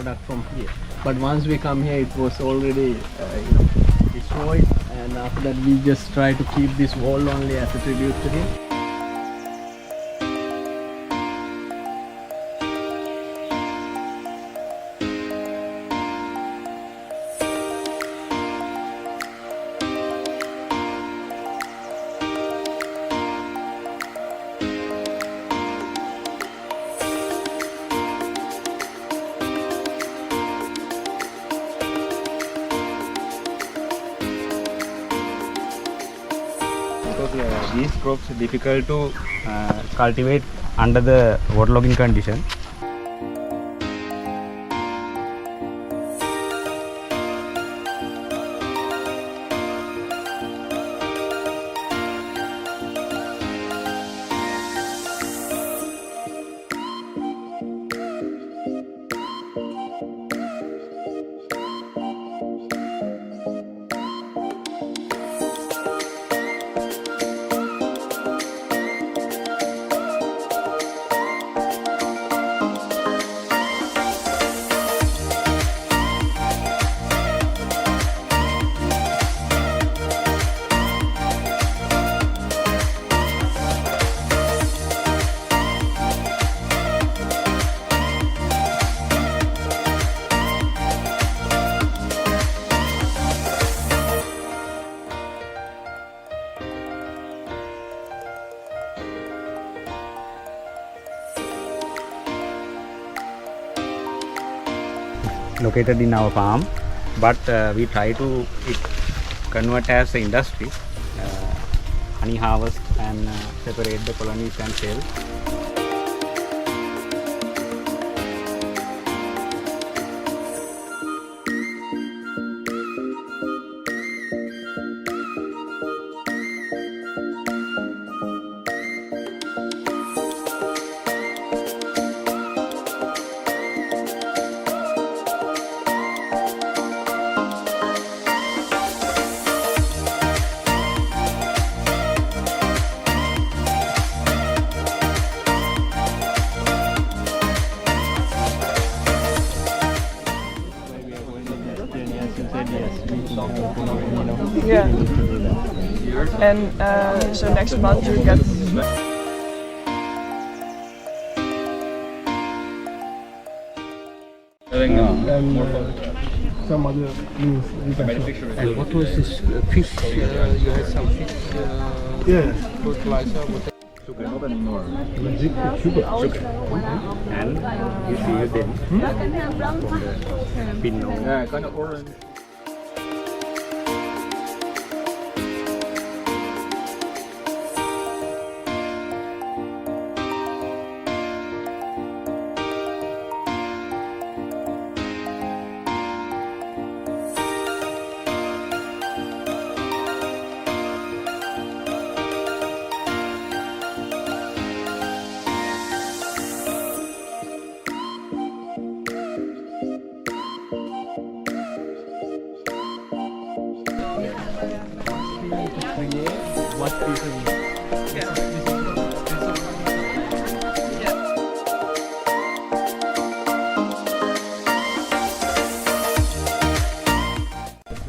product from here. But once we come here, it was already destroyed, and after that we just try to keep this wall only as a tribute to him. Because these crops are difficult to cultivate under the waterlogging condition. Located in our farm, but we try to convert as an industry, honey harvest and separate the colonies and sell. Yeah. And so next month you get. Some other means And what was this fish? You had some fish fertilizer. Sugar. And you see them from the pinno. Yeah, kind of orange. what people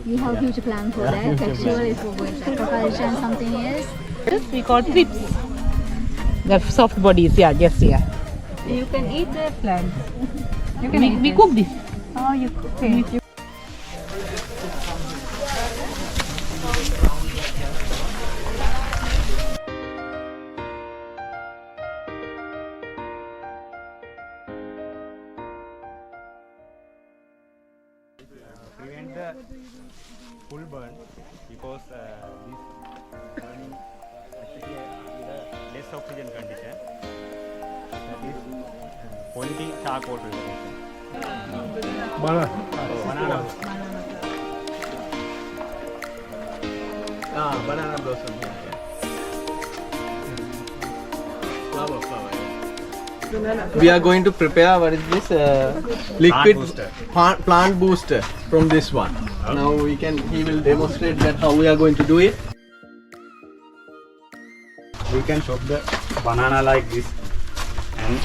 We have huge plan for that. Actually, for aquaculture and something else. This we call trips. The soft bodies, yeah, yes, yeah. You can eat the plants. You We cook this. Oh, you cook it. Prevent the full burn because this burning actually is a less oxygen condition. That is quality charcoal preparation. Banana. Banana blossom. Flower. We are going to prepare what is this liquid plant booster from this one. Now he will demonstrate that how we are going to do it. We can chop the banana like this and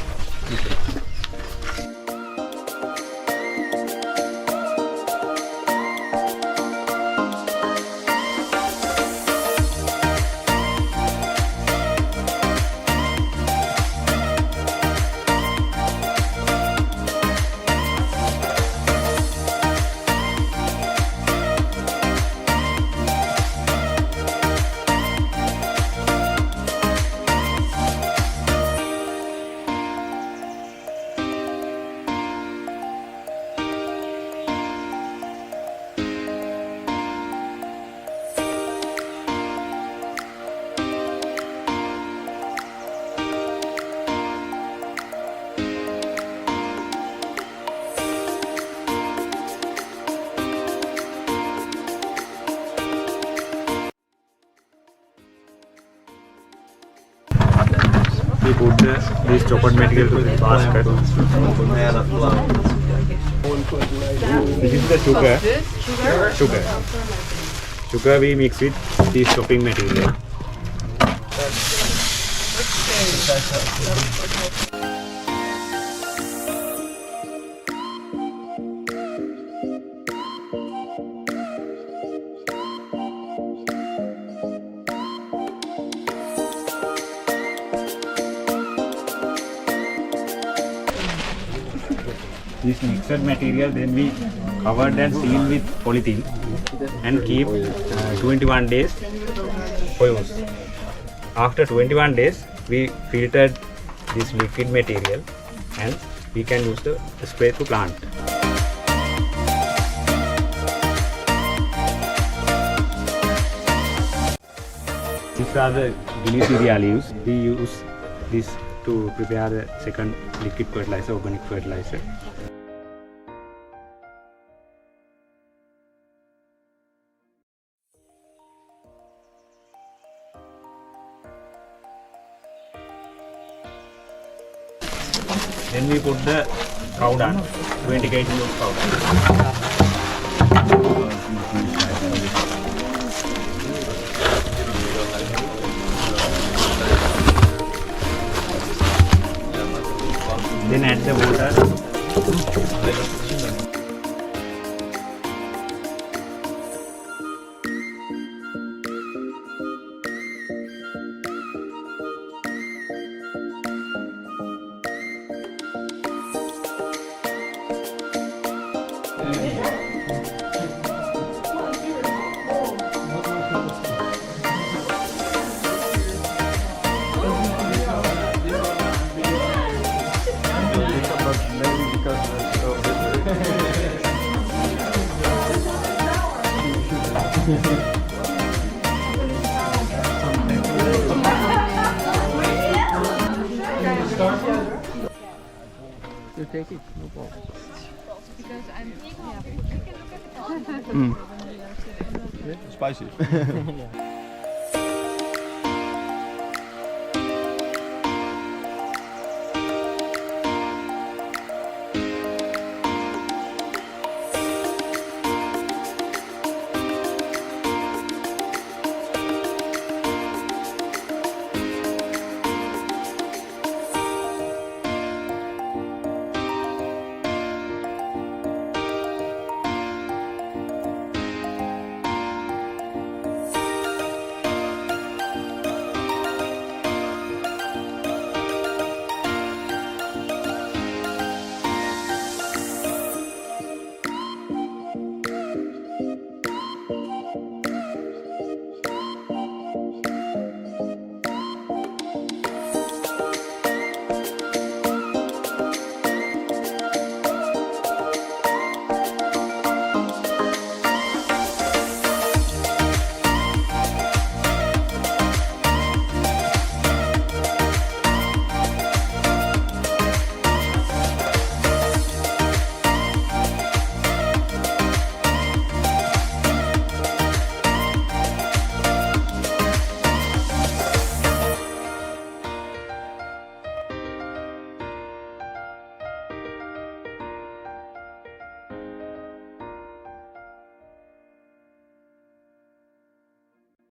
we put this chocolate material to the basket. This is the sugar. Sugar we mix with this chopping material. This mixed material then we covered and sealed with polythene and keep 21 days for use. After 21 days we filtered this liquid material and we can use the spray to plant. These are the guinea cereal leaves. We use this to prepare the second liquid fertilizer, organic fertilizer. Then we put the cow dung, 20 kg of cow dung. Then add the water. You take it, no problem. Spicy.